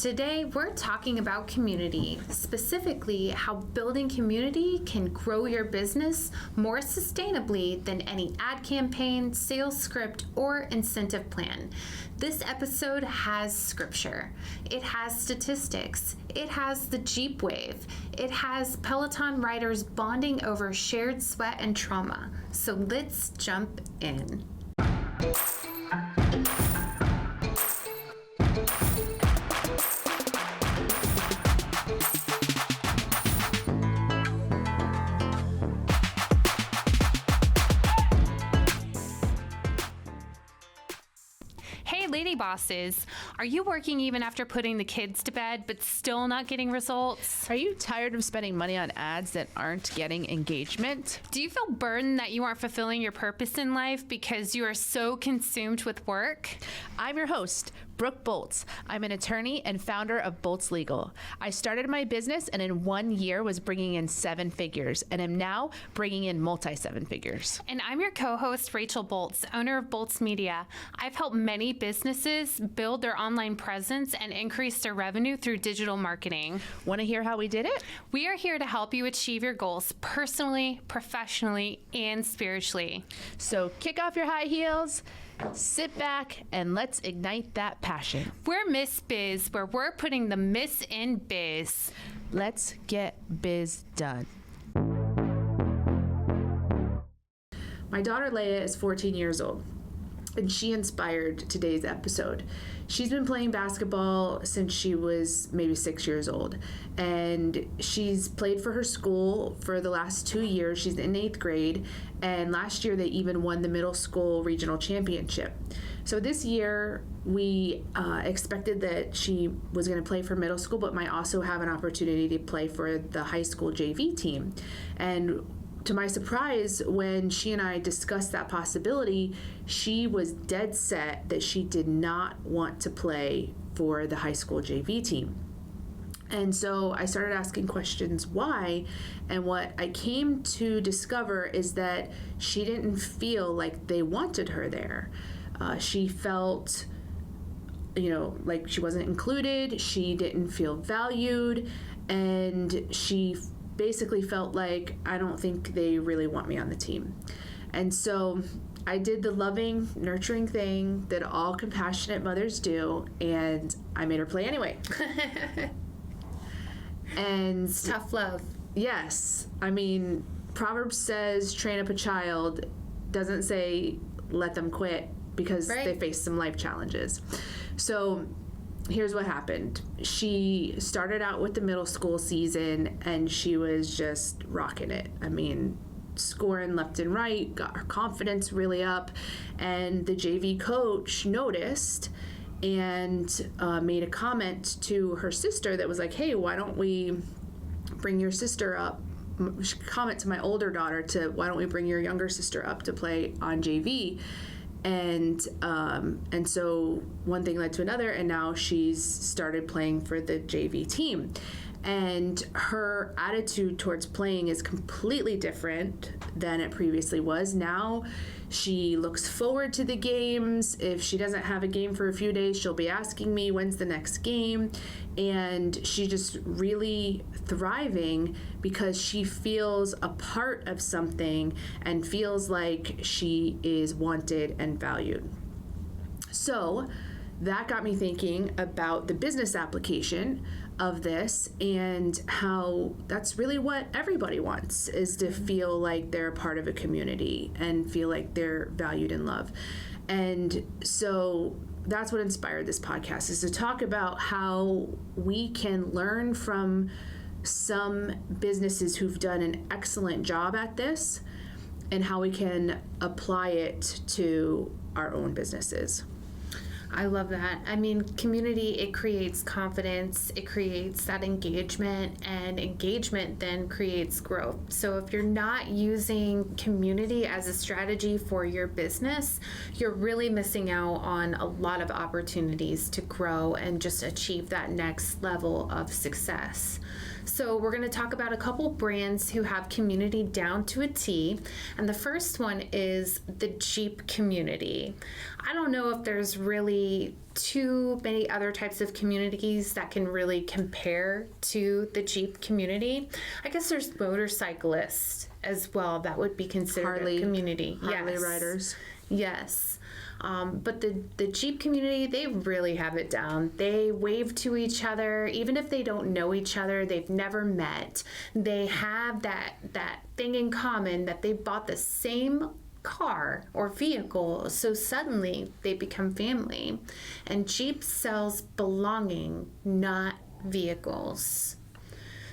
Today, we're talking about community, specifically how building community can grow your business more sustainably than any ad campaign, sales script, or incentive plan. This episode has scripture. It has statistics. It has the Jeep wave. It has Peloton riders bonding over shared sweat and trauma. So let's jump in. Lady bosses, are you working even after putting the kids to bed but still not getting results? Are you tired of spending money on ads that aren't getting engagement? Do you feel burdened that you aren't fulfilling your purpose in life because you are so consumed with work? I'm your host, Brooke Bolts. I'm an attorney and founder of Bolts Legal. I started my business and in 1 year was bringing in 7 figures and am now bringing in multi-7 figures. And I'm your co-host, Rachel Bolts, owner of Bolts Media. I've helped many businesses build their online presence and increase their revenue through digital marketing. Want to hear how we did it? We are here to help you achieve your goals personally, professionally, and spiritually. So kick off your high heels, sit back, and let's ignite that passion. We're Miss Biz, where we're putting the Miss in biz. Let's get biz done. My daughter Leia is 14 years old, and she inspired today's episode. She's been playing basketball since she was maybe 6 years old, and she's played for her school for the last 2 years. She's in 8th grade, and last year they even won the middle school regional championship. So this year we expected that she was going to play for middle school, but might also have an opportunity to play for the high school JV team. And to my surprise, when she and I discussed that possibility, she was dead set that she did not want to play for the high school JV team. And so I started asking questions why, and what I came to discover is that she didn't feel like they wanted her there. She felt, like she wasn't included, she didn't feel valued, and she basically felt like, I don't think they really want me on the team. And so I did the loving, nurturing thing that all compassionate mothers do, and I made her play anyway. And tough love. Yes. I mean, Proverbs says, train up a child, doesn't say let them quit because they face some life challenges. So here's what happened. She started out with the middle school season and she was just rocking it. I mean, scoring left and right, got her confidence really up, and the JV coach noticed and made a comment to her sister that was like, hey, why don't we bring your sister up? Comment to my older daughter to, why don't we bring your younger sister up to play on JV? And so one thing led to another, and now she's started playing for the JV team. And her attitude towards playing is completely different than it previously was. Now she looks forward to the games. If she doesn't have a game for a few days, she'll be asking me, when's the next game? And she's just really thriving because she feels a part of something and feels like she is wanted and valued. So that got me thinking about the business application of this and how that's really what everybody wants, is to feel like they're a part of a community and feel like they're valued and loved. And so that's what inspired this podcast, is to talk about how we can learn from some businesses who've done an excellent job at this and how we can apply it to our own businesses. I love that. I mean, community, it creates confidence, it creates that engagement, and engagement then creates growth. So if you're not using community as a strategy for your business, you're really missing out on a lot of opportunities to grow and just achieve that next level of success. So we're going to talk about a couple brands who have community down to a T. And the first one is the Jeep community. I don't know if there's really really too many other types of communities that can really compare to the Jeep community. I guess there's motorcyclists as well that would be considered a community. Harley riders. Yes. But the Jeep community, they really have it down. They wave to each other, even if they don't know each other, they've never met. They have that thing in common that they bought the same car or vehicle, so suddenly they become family. And Jeep sells belonging, not vehicles.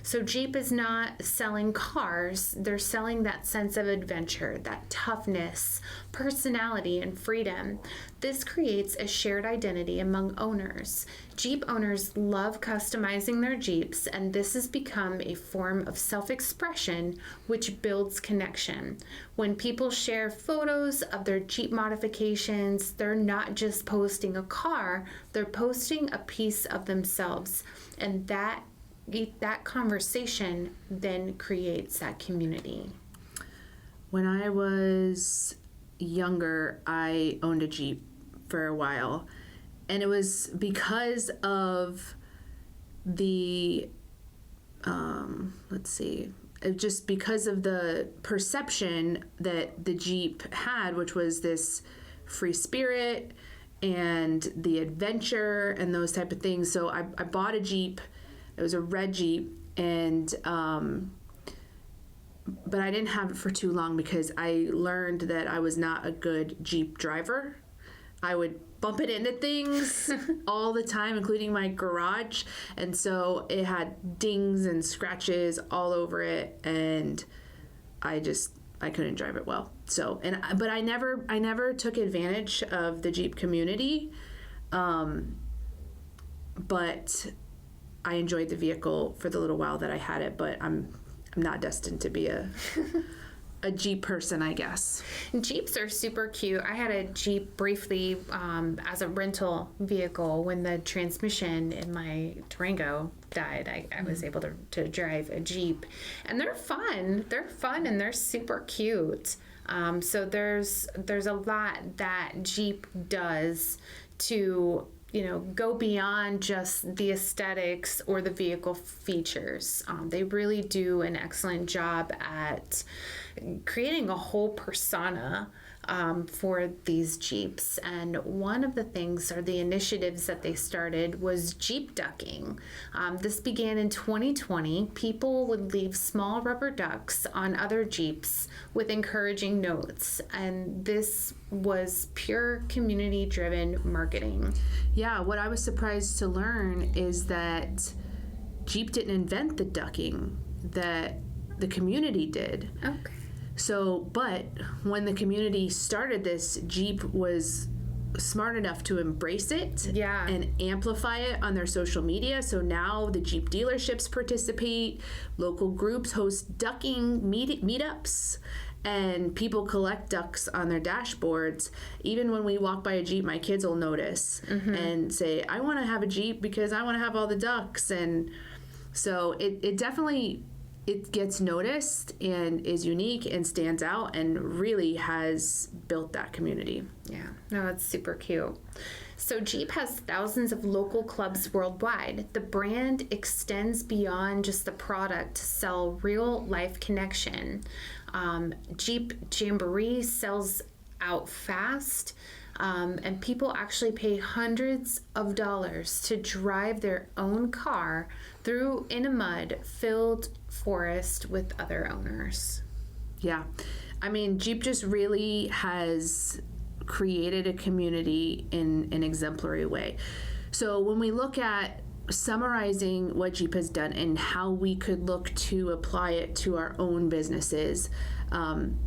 So Jeep is not selling cars, they're selling that sense of adventure, that toughness, personality, and freedom. This creates a shared identity among owners. Jeep owners love customizing their Jeeps, and this has become a form of self-expression which builds connection. When people share photos of their Jeep modifications, they're not just posting a car, they're posting a piece of themselves, and that conversation then creates that community. When I was younger, I owned a Jeep for a while, and it was because of the just because of the perception that the Jeep had, which was this free spirit and the adventure and those type of things. So I bought a Jeep. It was a red Jeep, and but I didn't have it for too long because I learned that I was not a good Jeep driver. I would bump it into things all the time, including my garage, and so it had dings and scratches all over it, and I couldn't drive it well. So, but I never took advantage of the Jeep community, but I enjoyed the vehicle for the little while that I had it, but I'm not destined to be a Jeep person, I guess. Jeeps are super cute. I had a Jeep briefly as a rental vehicle when the transmission in my Durango died. I was able to drive a Jeep, and they're fun. They're fun and they're super cute. So there's a lot that Jeep does to go beyond just the aesthetics or the vehicle features. They really do an excellent job at creating a whole persona for these Jeeps. And one of the things or the initiatives that they started was Jeep ducking. This began in 2020. People would leave small rubber ducks on other Jeeps with encouraging notes. And this was pure community-driven marketing. Yeah, what I was surprised to learn is that Jeep didn't invent the ducking, that the community did. Okay. So, but when the community started this, Jeep was smart enough to embrace it and amplify it on their social media. So now the Jeep dealerships participate, local groups host ducking meetups, and people collect ducks on their dashboards. Even when we walk by a Jeep, my kids will notice and say, I want to have a Jeep because I want to have all the ducks. And so it definitely gets noticed and is unique and stands out and really has built that community. Yeah, no, it's super cute. So Jeep has thousands of local clubs worldwide. The brand extends beyond just the product to sell real life connection. Jeep Jamboree sells out fast. And people actually pay hundreds of dollars to drive their own car through in a mud-filled forest with other owners. Yeah. I mean, Jeep just really has created a community in an exemplary way. So when we look at summarizing what Jeep has done and how we could look to apply it to our own businesses,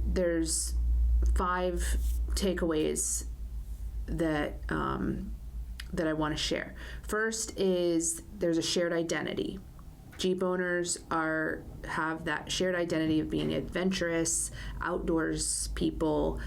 there's 5 takeaways that I want to share. First is there's a shared identity. Jeep owners have that shared identity of being adventurous, outdoors people.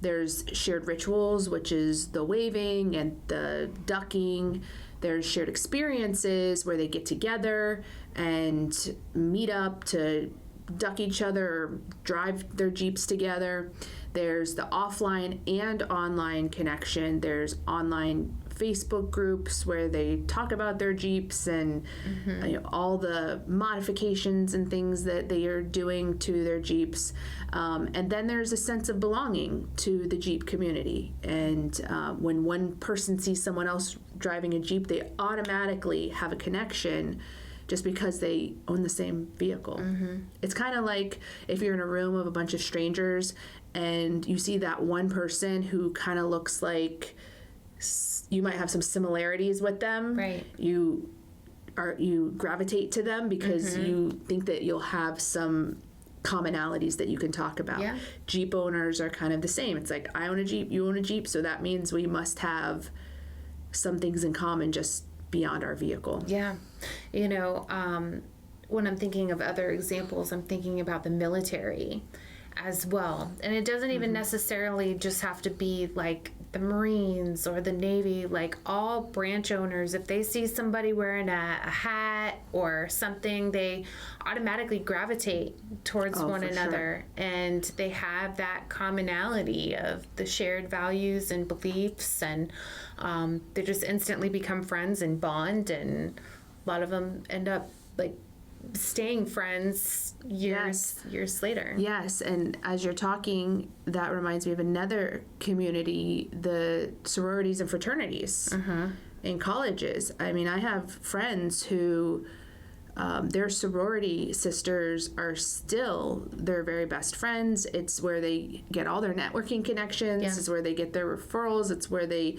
There's shared rituals, which is the waving and the ducking. There's shared experiences where they get together and meet up to duck each other or drive their Jeeps together. There's the offline and online connection. There's online Facebook groups where they talk about their Jeeps and all the modifications and things that they are doing to their Jeeps. And then there's a sense of belonging to the Jeep community. And when one person sees someone else driving a Jeep, they automatically have a connection just because they own the same vehicle. It's kind of like if you're in a room of a bunch of strangers and you see that one person who kind of looks like you might have some similarities with them. Right. You gravitate to them because you think that you'll have some commonalities that you can talk about. Yeah. Jeep owners are kind of the same. It's like, I own a Jeep, you own a Jeep, so that means we must have some things in common just beyond our vehicle. Yeah. You know, when I'm thinking of other examples, I'm thinking about the military as well. And it doesn't even necessarily just have to be like the Marines or the Navy, like all branch owners, if they see somebody wearing a hat or something, they automatically gravitate towards one another. Sure. And they have that commonality of the shared values and beliefs, and they just instantly become friends and bond, and a lot of them end up like staying friends years later. Yes, and as you're talking, that reminds me of another community, the sororities and fraternities in colleges. I mean, I have friends who their sorority sisters are still their very best friends. It's where they get all their networking connections. Yeah. It's where they get their referrals. It's where they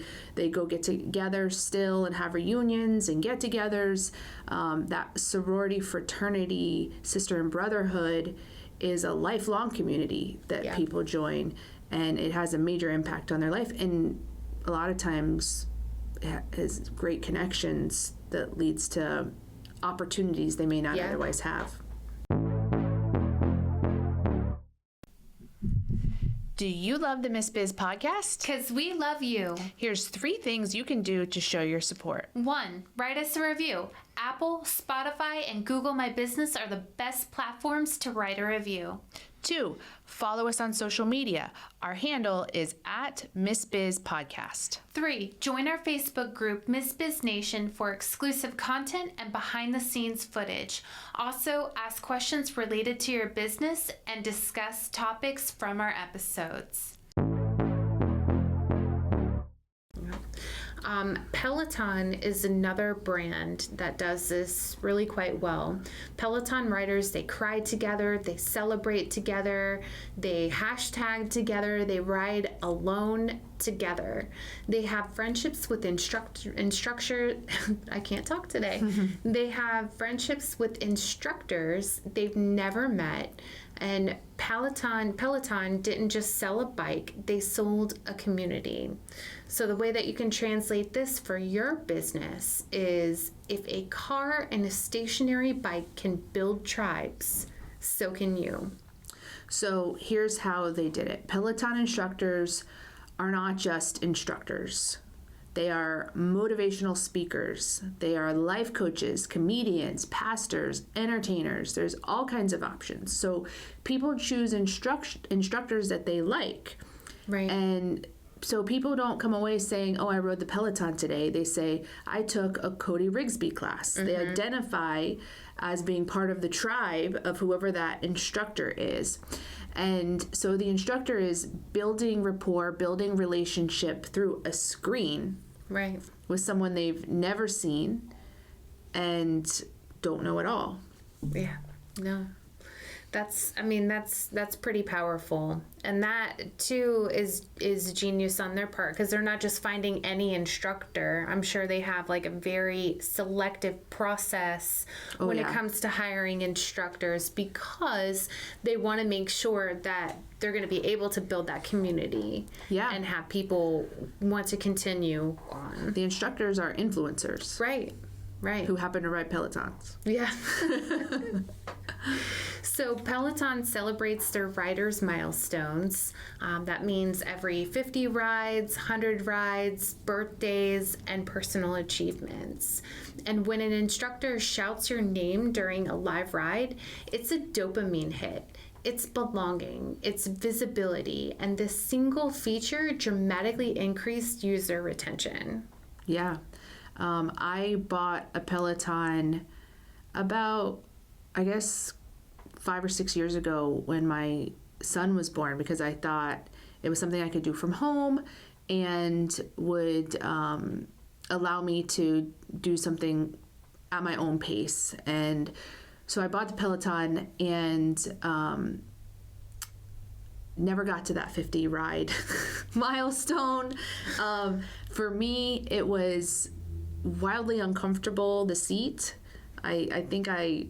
go get together still and have reunions and get-togethers. That sorority, fraternity, sister and brotherhood is a lifelong community that people join, and it has a major impact on their life. And a lot of times it has great connections that leads to opportunities they may not otherwise have. Do you love the Miss Biz podcast? Because we love you. Here's 3 things you can do to show your support. 1, write us a review. Apple, Spotify, and Google My Business are the best platforms to write a review. 2, follow us on social media. Our handle is @MissBizPodcast. 3, join our Facebook group, Miss Biz Nation, for exclusive content and behind-the-scenes footage. Also, ask questions related to your business and discuss topics from our episodes. Peloton is another brand that does this really quite well. Peloton riders, they cry together, they celebrate together, they hashtag together, they ride alone together. They have friendships with I can't talk today. They have friendships with instructors they've never met. And Peloton didn't just sell a bike, they sold a community. So the way that you can translate this for your business is, if a car and a stationary bike can build tribes, so can you. So here's how they did it. Peloton instructors are not just instructors. They are motivational speakers. They are life coaches, comedians, pastors, entertainers. There's all kinds of options. So people choose instructors that they like. Right. And so people don't come away saying, oh, I rode the Peloton today. They say, I took a Cody Rigsby class. They identify as being part of the tribe of whoever that instructor is. And so the instructor is building rapport, building relationship through a screen, right, with someone they've never seen and don't know at all. Yeah, no. That's pretty powerful. And that too is genius on their part, because they're not just finding any instructor. I'm sure they have like a very selective process when it comes to hiring instructors, because they want to make sure that they're going to be able to build that community and have people want to continue on. The instructors are influencers. Right. Who happen to ride Pelotons. Yeah. So Peloton celebrates their riders' milestones. That means every 50 rides, 100 rides, birthdays, and personal achievements. And when an instructor shouts your name during a live ride, it's a dopamine hit. It's belonging, it's visibility, and this single feature dramatically increased user retention. Yeah. I bought a Peloton about, I guess, 5 or 6 years ago when my son was born, because I thought it was something I could do from home and would allow me to do something at my own pace. And so I bought the Peloton and never got to that 50 ride milestone. For me, it was wildly uncomfortable, the seat. I think I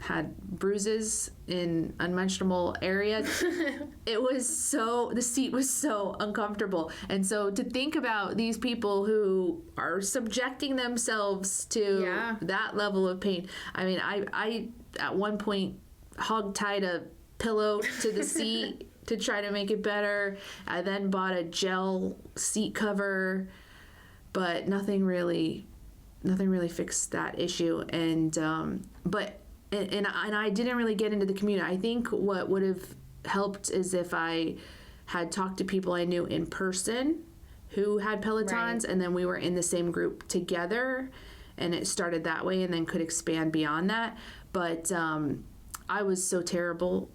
had bruises in unmentionable areas. The seat was so uncomfortable. And so to think about these people who are subjecting themselves to that level of pain. I mean, I at one point hog-tied a pillow to the seat to try to make it better. I then bought a gel seat cover, but nothing really fixed that issue. And And I didn't really get into the community. I think what would have helped is if I had talked to people I knew in person who had Pelotons, right, and then we were in the same group together, and it started that way and then could expand beyond that. But I was so terrible.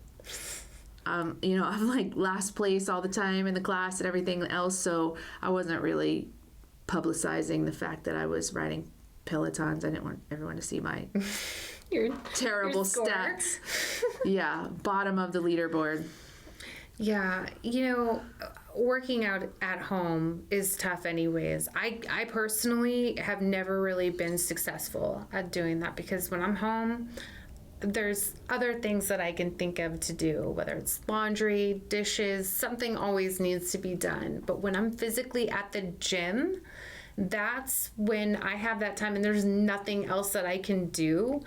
I'm like last place all the time in the class and everything else, so I wasn't really publicizing the fact that I was riding Pelotons. I didn't want everyone to see my your terrible stats. Yeah, bottom of the leaderboard. Yeah, working out at home is tough anyways. I personally have never really been successful at doing that, because when I'm home, there's other things that I can think of to do, whether it's laundry, dishes, something always needs to be done. But when I'm physically at the gym, that's when I have that time, and there's nothing else that I can do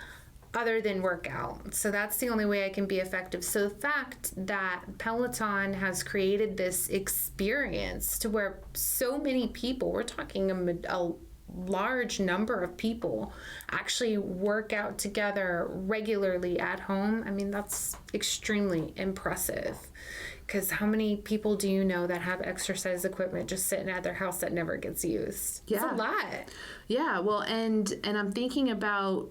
other than work out. So that's the only way I can be effective. So the fact that Peloton has created this experience to where so many people, we're talking a large number of people, actually work out together regularly at home, I mean, that's extremely impressive. Because how many people do you know that have exercise equipment just sitting at their house that never gets used? Yeah. It's a lot. Yeah, well, and I'm thinking about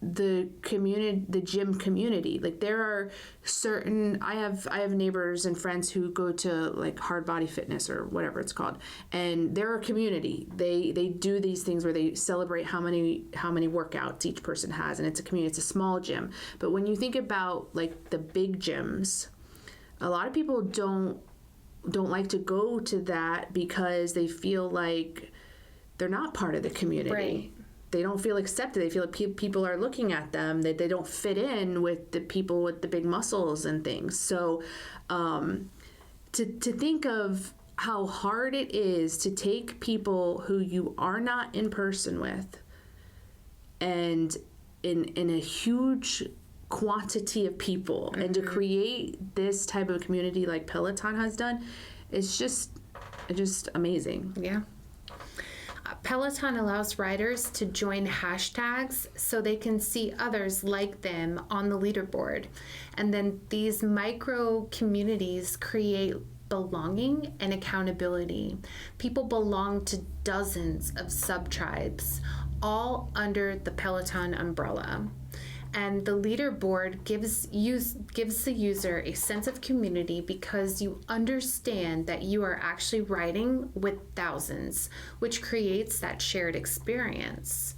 the community, the gym community. Like there are certain, I have neighbors and friends who go to like Hard Body Fitness or whatever it's called, and they're a community. They do these things where they celebrate how many workouts each person has, and it's a community. It's a small gym. But when you think about like the big gyms, a lot of people don't like to go to that because they feel like they're not part of the community. Right. They don't feel accepted. They feel like people are looking at them, that they don't fit in with the people with the big muscles and things. So to think of how hard it is to take people who you are not in person with, and in a huge quantity of people, mm-hmm, and to create this type of community like Peloton has done, it's just amazing. Yeah. Peloton allows riders to join hashtags so they can see others like them on the leaderboard. And then these micro communities create belonging and accountability. People belong to dozens of sub-tribes, all under the Peloton umbrella. And the leaderboard gives the user a sense of community because you understand that you are actually riding with thousands, which creates that shared experience.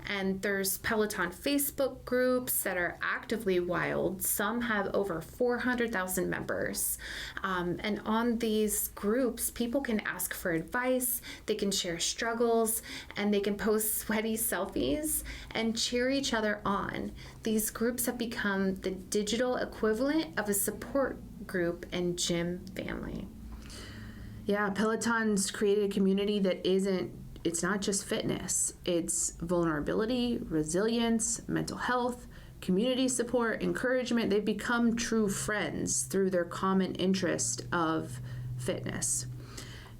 And there's Peloton Facebook groups that are actively wild. Some have over 400,000 members. And on these groups, people can ask for advice, they can share struggles, and they can post sweaty selfies and cheer each other on. These groups have become the digital equivalent of a support group and gym family. Yeah, Peloton's created a community that it's not just fitness. It's vulnerability, resilience, mental health, community support, encouragement. They've become true friends through their common interest of fitness.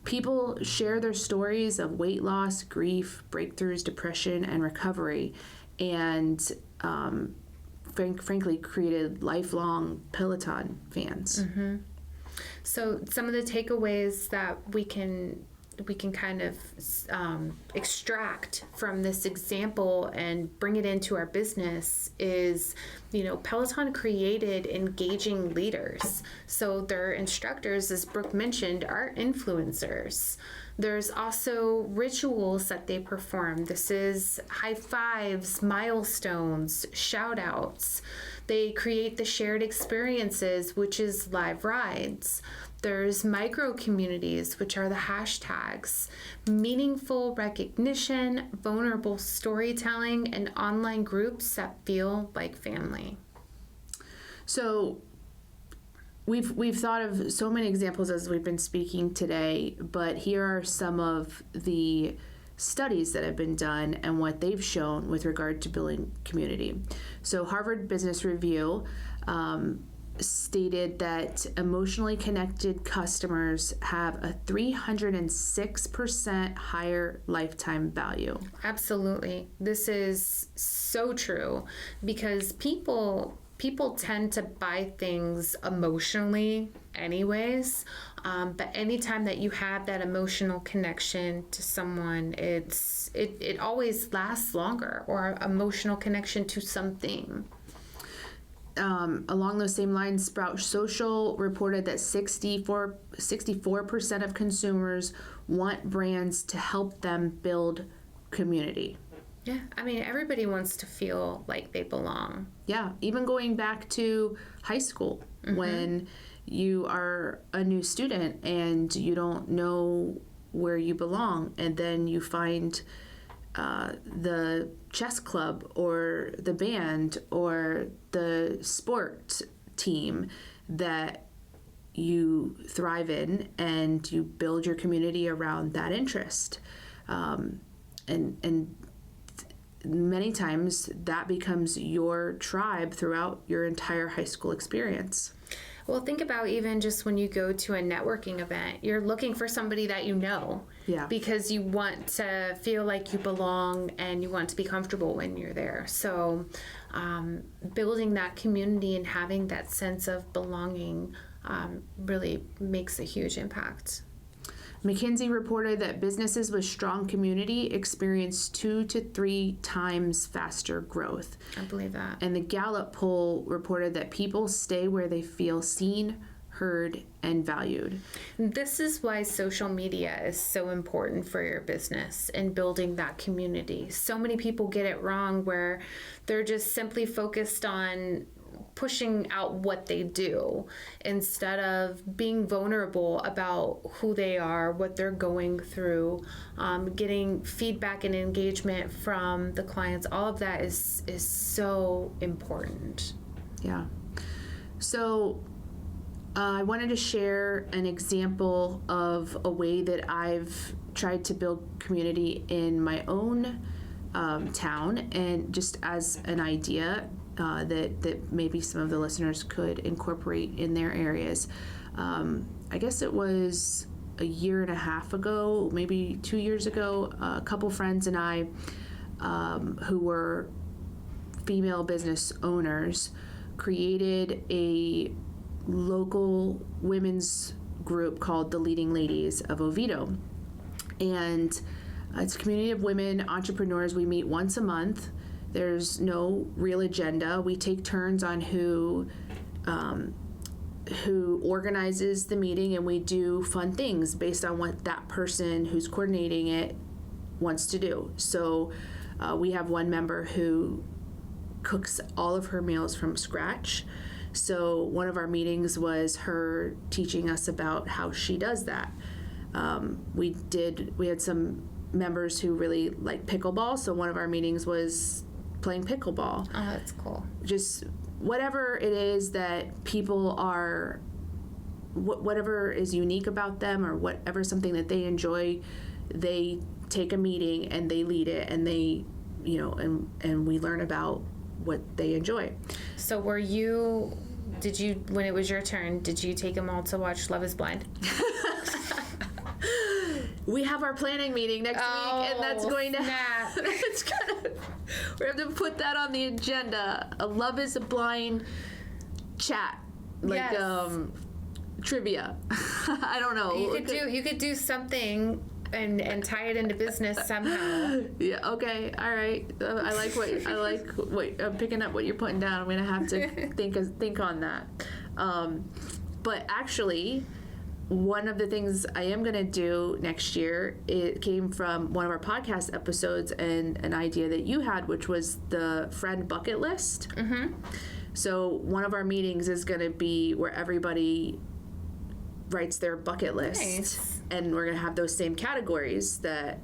People share their stories of weight loss, grief, breakthroughs, depression, and recovery, and frankly created lifelong Peloton fans. Mm-hmm. So some of the takeaways that we can kind of extract from this example and bring it into our business is, Peloton created engaging leaders. So their instructors, as Brooke mentioned, are influencers. There's also rituals that they perform. This is high fives, milestones, shout outs. They create the shared experiences, which is live rides. There's micro communities, which are the hashtags, meaningful recognition, vulnerable storytelling, and online groups that feel like family. So we've thought of so many examples as we've been speaking today, but here are some of the studies that have been done and what they've shown with regard to building community. So Harvard Business Review stated that emotionally connected customers have a 306% higher lifetime value. Absolutely. This is so true because people tend to buy things emotionally anyways, but anytime that you have that emotional connection to someone, it always lasts longer, or emotional connection to something. Along those same lines, Sprout Social reported that 64% of consumers want brands to help them build community. Yeah, I mean, everybody wants to feel like they belong. Yeah, even going back to high school, when you are a new student and you don't know where you belong, and then you find the chess club or the band or the sport team that you thrive in, and you build your community around that interest. And many times that becomes your tribe throughout your entire high school experience. Well, think about even just when you go to a networking event, you're looking for somebody that you know. Yeah. Because you want to feel like you belong and you want to be comfortable when you're there. So building that community and having that sense of belonging really makes a huge impact. McKinsey reported that businesses with strong community experience 2 to 3 times faster growth. I believe that. And the Gallup poll reported that people stay where they feel seen, heard, and valued. This is why social media is so important for your business and building that community. So many people get it wrong where they're just simply focused on pushing out what they do instead of being vulnerable about who they are, what they're going through, getting feedback and engagement from the clients. All of that is so important. Yeah. So I wanted to share an example of a way that I've tried to build community in my own town, and just as an idea that maybe some of the listeners could incorporate in their areas. I guess it was a year and a half ago, maybe 2 years ago, a couple friends and I, who were female business owners, created a local women's group called the Leading Ladies of Oviedo. And it's a community of women entrepreneurs. We meet once a month. There's no real agenda. We take turns on who organizes the meeting, and we do fun things based on what that person who's coordinating it wants to do. So we have one member who cooks all of her meals from scratch. So one of our meetings was her teaching us about how she does that. We had some members who really like pickleball, so one of our meetings was playing pickleball. Oh, that's cool. Just whatever it is that people are, whatever is unique about them, or whatever something that they enjoy, they take a meeting and they lead it, and they, and we learn about what they enjoy. So when it was your turn, did you take them all to watch Love is Blind? We have our planning meeting next week, and that's going to we have to put that on the agenda. A Love is a Blind chat, like trivia. I don't know. You could do something and tie it into business somehow. Yeah. Okay. All right. I like what I'm picking up what you're putting down. I'm gonna have to think on that. But actually, one of the things I am going to do next year, it came from one of our podcast episodes and an idea that you had, which was the friend bucket list. Mm-hmm. So one of our meetings is going to be where everybody writes their bucket list. Nice. And we're going to have those same categories that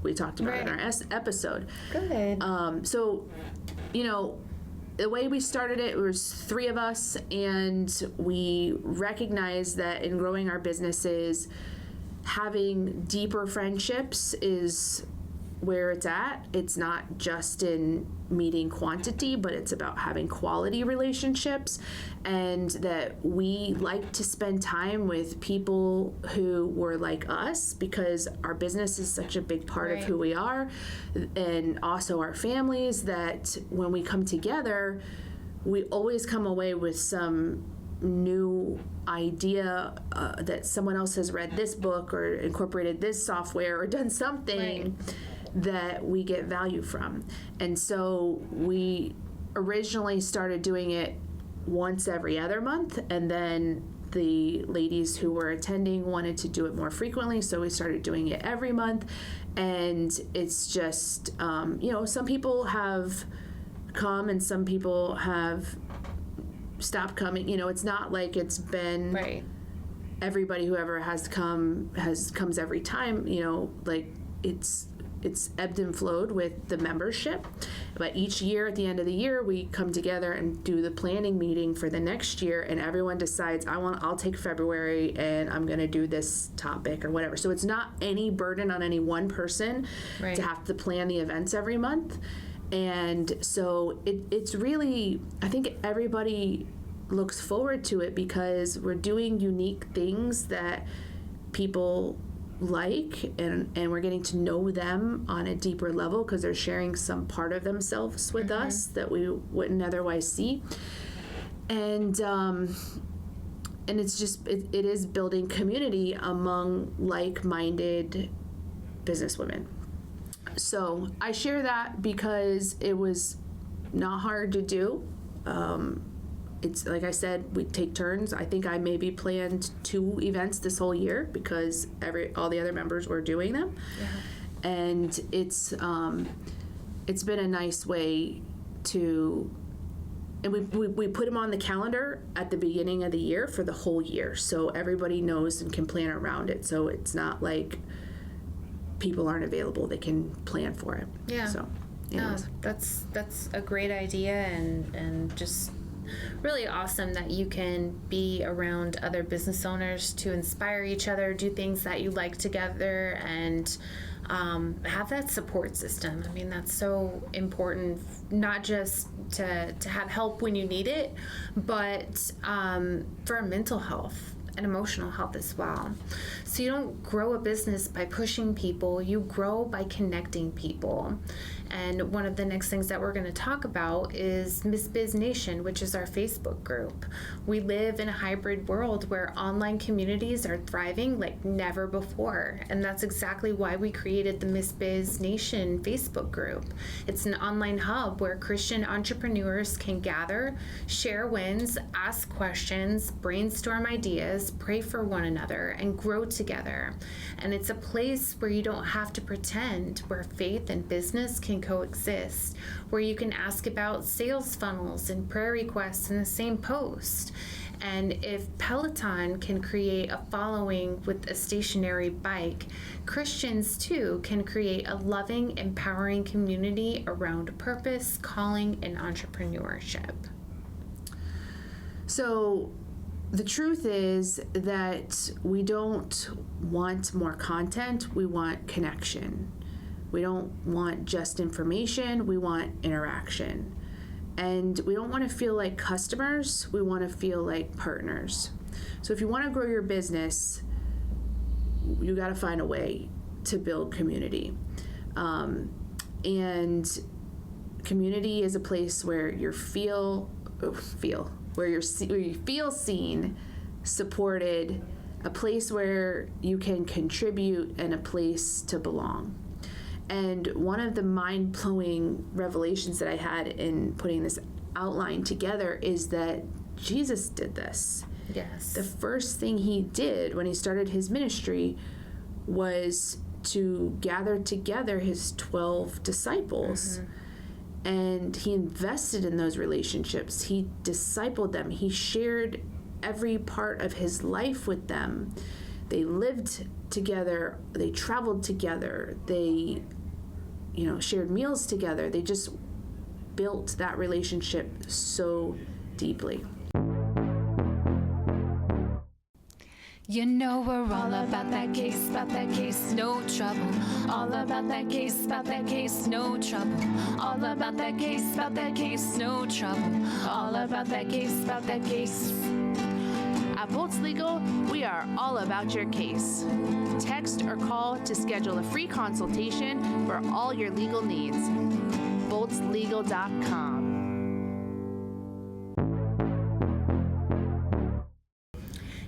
we talked about in our episode. Good. So, the way we started it was 3 of us, and we recognized that in growing our businesses, having deeper friendships is where it's at. It's not just in meeting quantity, but it's about having quality relationships, and that we like to spend time with people who were like us, because our business is such a big part of who we are, and also our families, that when we come together, we always come away with some new idea that someone else has read this book or incorporated this software or done something that we get value from. And so we originally started doing it once every other month, and then the ladies who were attending wanted to do it more frequently, so we started doing it every month. And it's just some people have come and some people have stopped coming. It's not like it's been everybody who ever has comes every time. Like it's ebbed and flowed with the membership. But each year, at the end of the year, we come together and do the planning meeting for the next year, and everyone decides, I'll take February and I'm going to do this topic or whatever. So it's not any burden on any one person to have to plan the events every month. And so it's really, I think everybody looks forward to it because we're doing unique things that people like, and we're getting to know them on a deeper level because they're sharing some part of themselves with us that we wouldn't otherwise see. And it's just it is building community among like-minded businesswomen. So I share that because it was not hard to do. It's like I said, we take turns. I think I maybe planned 2 events this whole year because all the other members were doing them. Yeah. And it's been a nice way to, and we put them on the calendar at the beginning of the year for the whole year, so everybody knows and can plan around it. So it's not like people aren't available; they can plan for it. Yeah. So, that's a great idea, and just really awesome that you can be around other business owners to inspire each other, do things that you like together, and have that support system. I mean, that's so important, not just to have help when you need it, but for mental health and emotional health as well. So you don't grow a business by pushing people, you grow by connecting people. And one of the next things that we're going to talk about is Miss Biz Nation, which is our Facebook group. We live in a hybrid world where online communities are thriving like never before. And that's exactly why we created the Miss Biz Nation Facebook group. It's an online hub where Christian entrepreneurs can gather, share wins, ask questions, brainstorm ideas, pray for one another, and grow together. And it's a place where you don't have to pretend, where faith and business can coexist, where you can ask about sales funnels and prayer requests in the same post. And if Peloton can create a following with a stationary bike, Christians too can create a loving, empowering community around purpose, calling, and entrepreneurship. So the truth is that we don't want more content, we want connection. We don't want just information, we want interaction. And we don't want to feel like customers, we want to feel like partners. So if you want to grow your business, you got to find a way to build community. And community is a place where you where you feel seen, supported, a place where you can contribute, and a place to belong. And one of the mind-blowing revelations that I had in putting this outline together is that Jesus did this. Yes. The first thing he did when he started his ministry was to gather together his 12 disciples. And he invested in those relationships. He discipled them. He shared every part of his life with them. They lived together. They traveled together. They, shared meals together. They just built that relationship so deeply. You know we're all about that case, no trouble. All about that case, no trouble. All about that case, no trouble. All about that case. At Bolts Legal, we are all about your case. Text or call to schedule a free consultation for all your legal needs. boltslegal.com.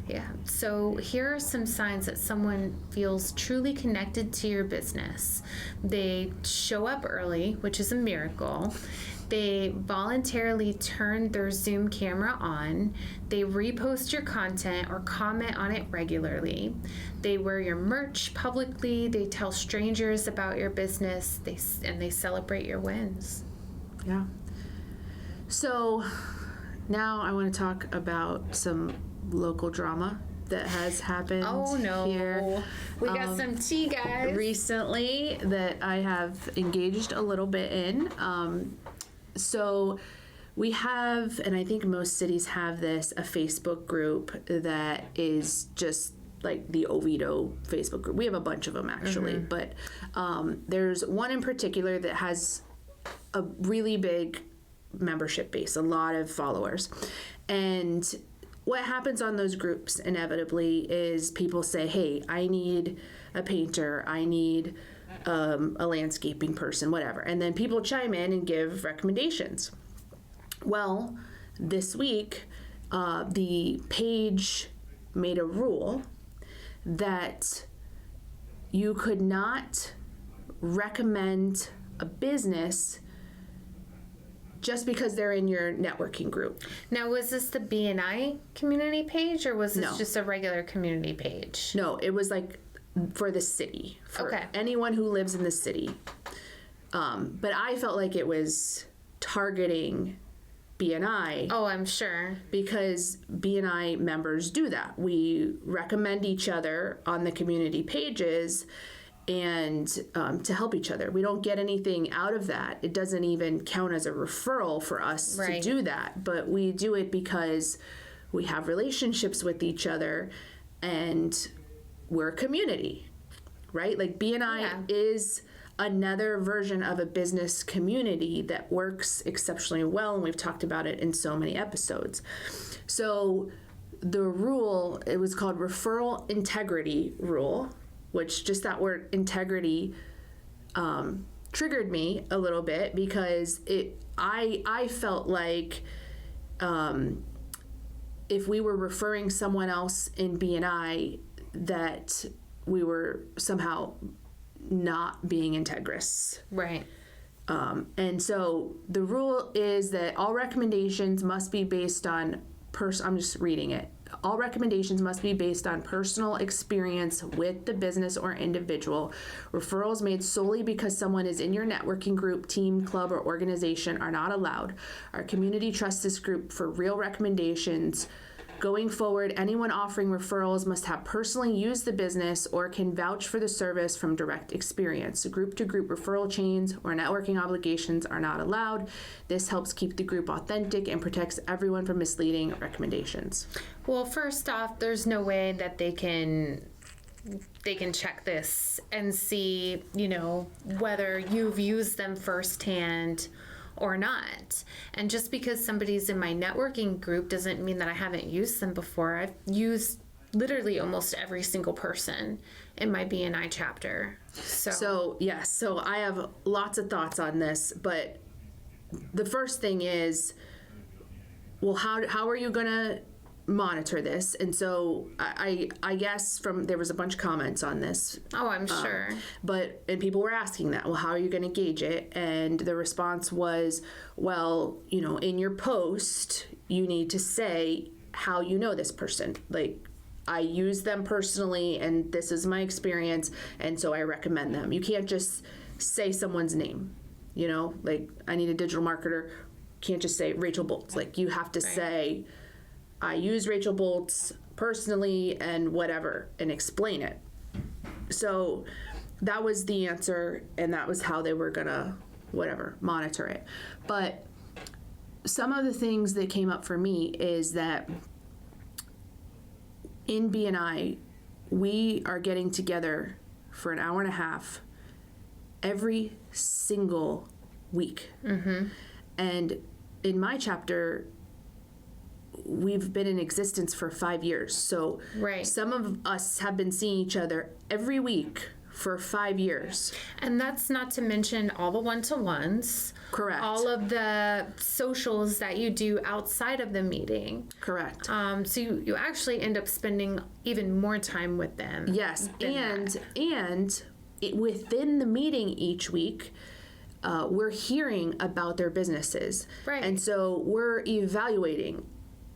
Yeah. So here are some signs that someone feels truly connected to your business. They show up early, which is a miracle. They voluntarily turn their Zoom camera on. They repost your content or comment on it regularly. They wear your merch publicly. They tell strangers about your business. They celebrate your wins. Yeah. So now I want to talk about some local drama that has happened here. We got some tea, guys. Recently that I have engaged a little bit in. So we have, and I think most cities have this, a Facebook group that is just like the Oviedo Facebook group. We have a bunch of them actually, but there's one in particular that has a really big membership base, a lot of followers. And what happens on those groups inevitably is people say, hey, I need a painter, I need a landscaping person, whatever. And then people chime in and give recommendations. Well, this week, the page made a rule that you could not recommend a business just because they're in your networking group. Now, was this the BNI community page, or was this No. just a regular community page? No, it was like for the city, for anyone who lives in the city. But I felt like it was targeting BNI. Oh, I'm sure. Because BNI members do that. We recommend each other on the community pages and to help each other. We don't get anything out of that. It doesn't even count as a referral for us to do that. But we do it because we have relationships with each other and we're a community, right? Like BNI is another version of a business community that works exceptionally well, and we've talked about it in so many episodes. So the rule, it was called referral integrity rule, which just that word integrity triggered me a little bit because I felt like if we were referring someone else in BNI, that we were somehow not being integrous. Right. And so the rule is that all recommendations must be based on I'm just reading it. All recommendations must be based on personal experience with the business or individual. Referrals made solely because someone is in your networking group, team, club, or organization are not allowed. Our community trusts this group for real recommendations. Going forward, anyone offering referrals must have personally used the business or can vouch for the service from direct experience. Group-to-group referral chains or networking obligations are not allowed. This helps keep the group authentic and protects everyone from misleading recommendations. Well, first off, there's no way that they can check this and see, whether you've used them firsthand or not. And just because somebody's in my networking group doesn't mean that I haven't used them before. I've used literally almost every single person in my BNI chapter. So yes, so I have lots of thoughts on this, but the first thing is, well, how are you gonna monitor this? And so I guess there was a bunch of comments on this. Oh, I'm sure. And people were asking that, well, how are you going to gauge it? And the response was, well, in your post, you need to say how you know this person. Like, I use them personally, and this is my experience, and so I recommend them. You can't just say someone's name, like, I need a digital marketer. Can't just say Rachel Boltz. Like, you have to say, I use Rachel Boltz personally and whatever, and explain it. So that was the answer, and that was how they were gonna monitor it. But some of the things that came up for me is that in BNI, we are getting together for an hour and a half every single week. Mm-hmm. And in my chapter, we've been in existence for 5 years. So some of us have been seeing each other every week for 5 years. And that's not to mention all the one-to-ones. Correct. All of the socials that you do outside of the meeting. Correct. So you actually end up spending even more time with them. Yes, and within the meeting each week, we're hearing about their businesses. Right. And so we're evaluating,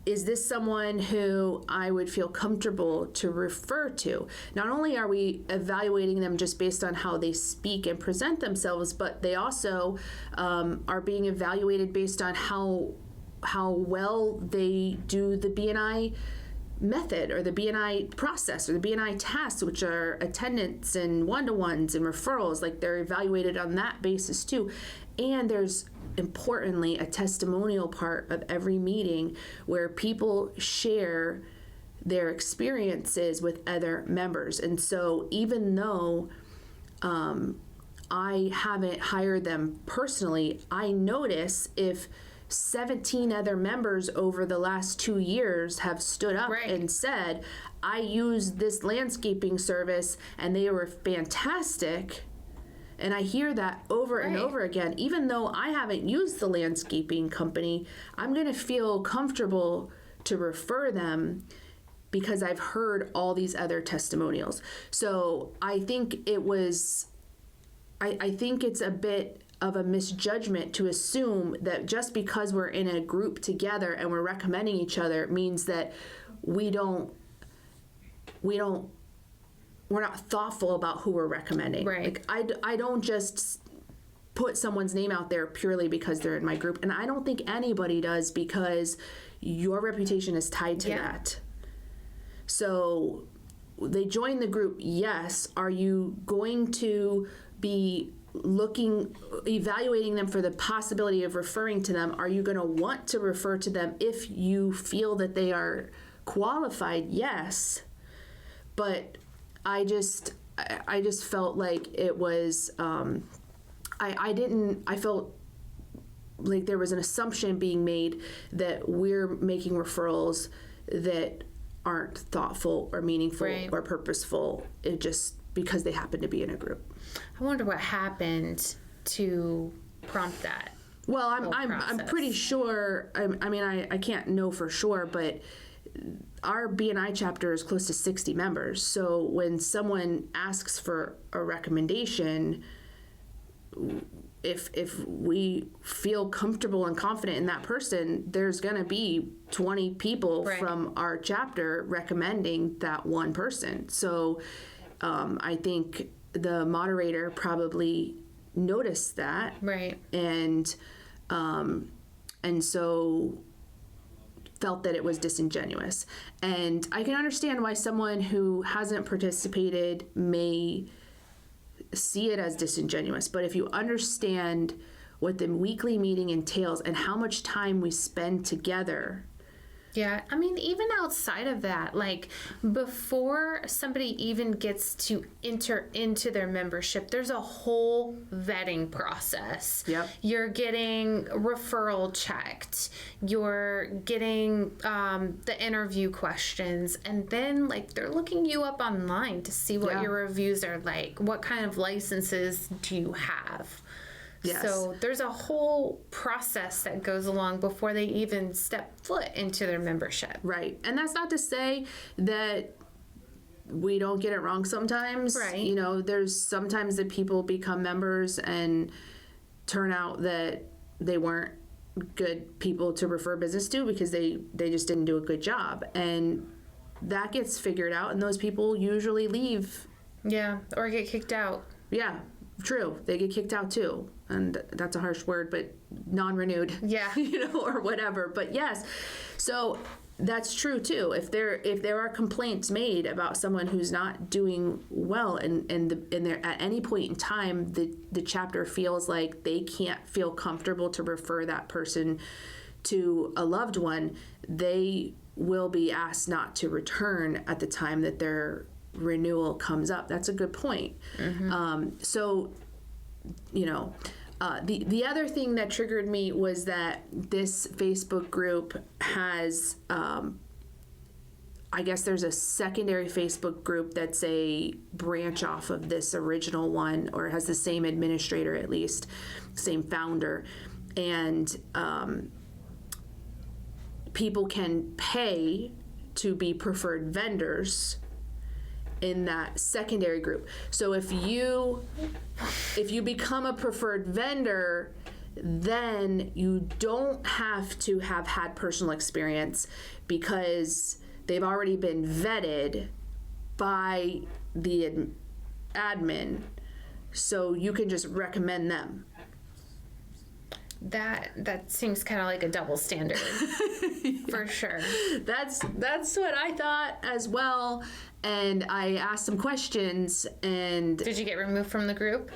is this someone who I would feel comfortable to refer to? Not only are we evaluating them just based on how they speak and present themselves, but they also are being evaluated based on how well they do the BNI method or the BNI process or the BNI tasks, which are attendance and one-to-ones and referrals. Like, they're evaluated on that basis too. And there's, importantly, a testimonial part of every meeting where people share their experiences with other members. And so even though I haven't hired them personally, I notice if 17 other members over the last 2 years have stood up and said, I used this landscaping service and they were fantastic. And I hear that over and over again. Even though I haven't used the landscaping company, I'm going to feel comfortable to refer them because I've heard all these other testimonials. So I think it's a bit of a misjudgment to assume that just because we're in a group together and we're recommending each other means that we're not thoughtful about who we're recommending. Right. Like, I don't just put someone's name out there purely because they're in my group. And I don't think anybody does, because your reputation is tied to that. So they join the group, yes. Are you going to be evaluating them for the possibility of referring to them? Are you going to want to refer to them if you feel that they are qualified? Yes. But I just felt like it was, I felt like there was an assumption being made that we're making referrals that aren't thoughtful or meaningful or purposeful, just because they happen to be in a group. I wonder what happened to prompt that. Well, I'm pretty sure, I can't know for sure, but our BNI chapter is close to 60 members. So when someone asks for a recommendation, if we feel comfortable and confident in that person, there's going to be 20 people from our chapter recommending that one person. So I think the moderator probably noticed that. Right. And so felt that it was disingenuous. And I can understand why someone who hasn't participated may see it as disingenuous. But if you understand what the weekly meeting entails and how much time we spend together, Yeah, I mean, even outside of that, like before somebody even gets to enter into their membership, there's a whole vetting process. Yep. You're getting referral checked, you're getting the interview questions, and then like they're looking you up online to see what your reviews are like. What kind of licenses do you have? Yes. So there's a whole process that goes along before they even step foot into their membership. Right. And that's not to say that we don't get it wrong sometimes. Right. You know, there's sometimes that people become members and turn out that they weren't good people to refer business to because they just didn't do a good job. And that gets figured out, and those people usually leave. Yeah, or get kicked out. Yeah, true. They get kicked out too. And that's a harsh word, but non-renewed. Yeah. You know, or whatever. But yes, so that's true too. If there are complaints made about someone who's not doing well, and they're at any point in time the chapter feels like they can't feel comfortable to refer that person to a loved one, they will be asked not to return at the time that their renewal comes up. That's a good point. So, you know, the other thing that triggered me was that this Facebook group has, I guess there's a secondary Facebook group that's a branch off of this original one, or has the same administrator, at least, same founder. And people can pay to be preferred vendors in that secondary group. So if you become a preferred vendor, then you don't have to have had personal experience because they've already been vetted by the admin. So you can just recommend them. That seems kind of like a double standard. For sure. That's what I thought as well. And I asked some questions, and Did you get removed from the group?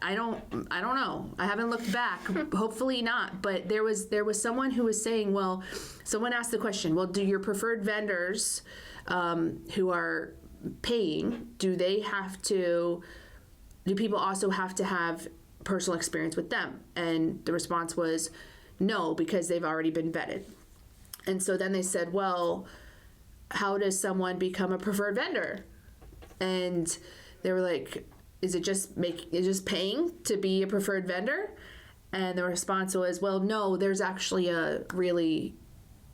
I don't know. I haven't looked back. Hopefully not. But there was someone who was saying, well, someone asked the question, well, do your preferred vendors who are paying, do people also have to have personal experience with them? And the response was no, because they've already been vetted. And so then they said, well, how does someone become a preferred vendor? And they were like, is it just paying to be a preferred vendor? And the response was, well, no, there's actually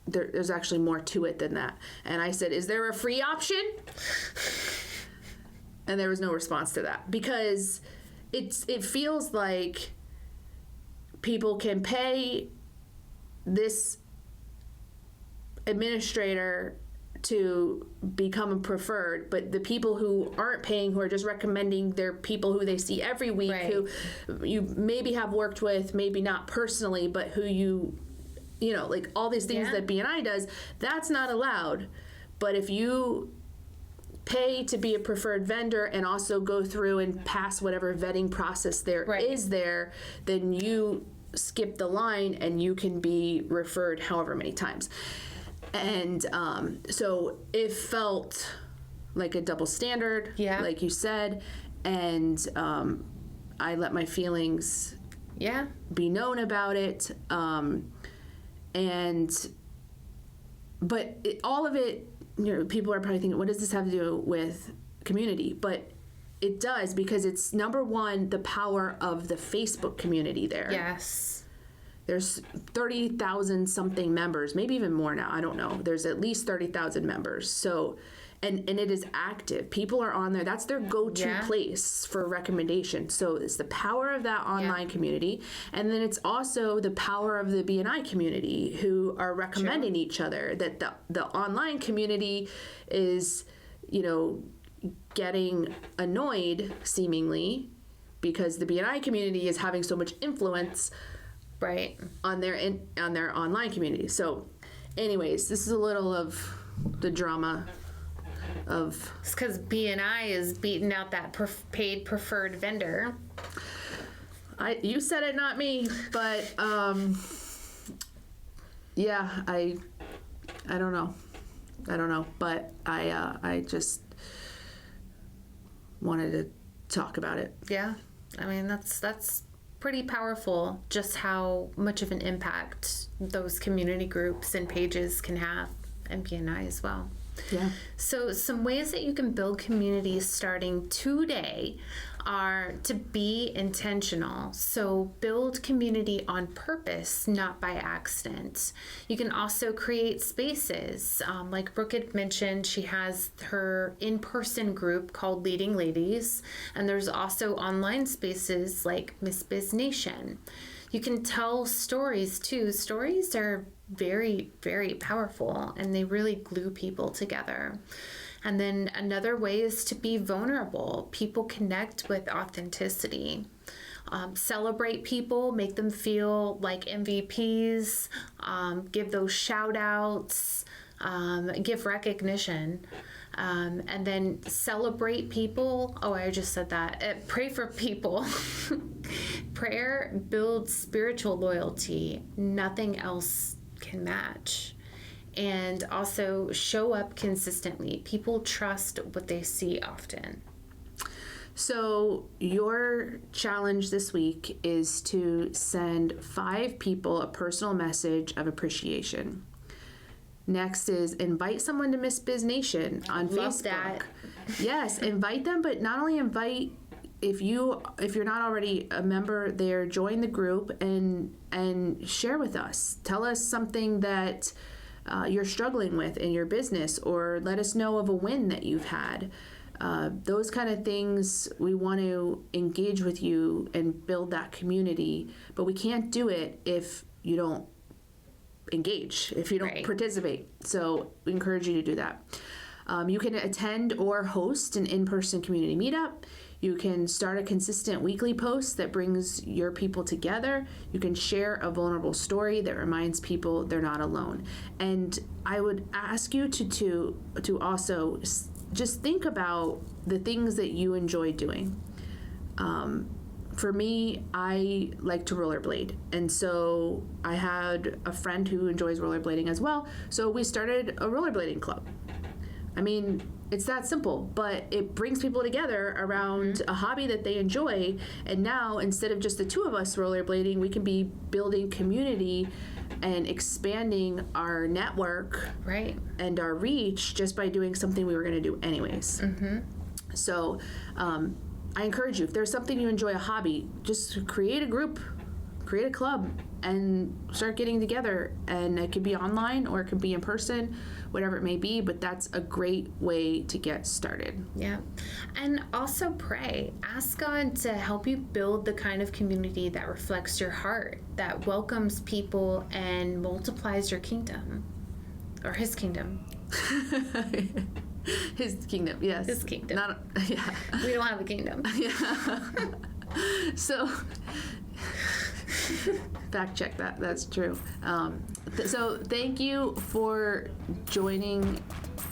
there's actually more to it than that. And I said, is there a free option? And there was no response to that, because it feels like people can pay this administrator to become a preferred, but the people who aren't paying, who are just recommending their people who they see every week, right, who you maybe have worked with, maybe not personally, but who you know, like all these things that BNI does, that's not allowed. But if you pay to be a preferred vendor and also go through and pass whatever vetting process there is there, then you skip the line and you can be referred however many times. And so it felt like a double standard, like you said, and I let my feelings be known about it. But all of it, you know, people are probably thinking, what does this have to do with community? But it does, because it's, number one, the power of the Facebook community there. Yes. There's 30,000 something members, maybe even more now. I don't know. There's at least 30,000 members. So, and it is active. People are on there. That's their go-to place for recommendation. So it's the power of that online community. And then it's also the power of the BNI community who are recommending each other. That the online community is, you know, getting annoyed seemingly because the BNI community is having so much influence on their online community. So anyways, this is a little of the drama of... It's because BNI is beating out that paid preferred vendor. You said it, not me, but I I don't know, but I just wanted to talk about it. Yeah. I mean, that's pretty powerful, just how much of an impact those community groups and pages can have, and BNI as well. Yeah. So some ways that you can build communities starting today are to be intentional. So build community on purpose, not by accident. You can also create spaces. Like Brooke had mentioned, she has her in-person group called Leading Ladies, and there's also online spaces like Miss Biz Nation. You can tell stories too. Stories are very, very powerful, and they really glue people together. And then another way is to be vulnerable. People connect with authenticity. Celebrate people, make them feel like MVPs, give those shout outs, give recognition. And then celebrate people. Oh, I just said that. Pray for people. Prayer builds spiritual loyalty. Nothing else can match. And also show up consistently. People trust what they see often. So your challenge this week is to send 5 people a personal message of appreciation. Next is invite someone to Miss Biz Nation on Love Facebook. that. Yes, invite them, but not only invite, if you're not already a member there, join the group and share with us. Tell us something that you're struggling with in your business, or let us know of a win that you've had. Those kind of things, we want to engage with you and build that community, but we can't do it if you don't engage, if you don't participate. So we encourage you to do that. You can attend or host an in-person community meetup. You can start a consistent weekly post that brings your people together. You can share a vulnerable story that reminds people they're not alone. And I would ask you to also just think about the things that you enjoy doing. For me, I like to rollerblade. And so I had a friend who enjoys rollerblading as well. So we started a rollerblading club. I mean, it's that simple, but it brings people together around a hobby that they enjoy. And now, instead of just the 2 of us rollerblading, we can be building community and expanding our network and our reach just by doing something we were going to do anyways. So I encourage you, if there's something you enjoy, a hobby, just create a group, create a club, and start getting together. And it could be online or it could be in person, whatever it may be, but that's a great way to get started. Yeah. And also pray. Ask God to help you build the kind of community that reflects your heart, that welcomes people and multiplies your kingdom, or his kingdom. His kingdom, yes. His kingdom. Yeah. We don't have a kingdom. Yeah. So, fact check that. That's true. So thank you for joining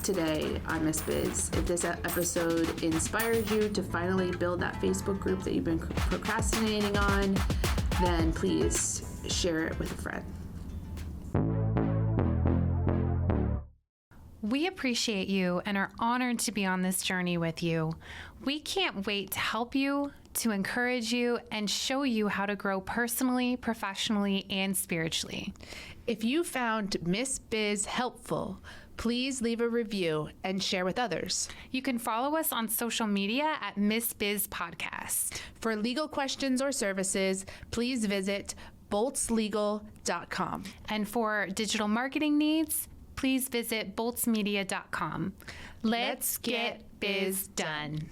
today on Miss Biz. If this episode inspired you to finally build that Facebook group that you've been procrastinating on, then please share it with a friend. We appreciate you and are honored to be on this journey with you. We can't wait to help you, to encourage you, and show you how to grow personally, professionally, and spiritually. If you found Miss Biz helpful, please leave a review and share with others. You can follow us on social media at Miss Biz Podcast. For legal questions or services, please visit boltslegal.com. And for digital marketing needs, please visit boltsmedia.com. Let's get biz done.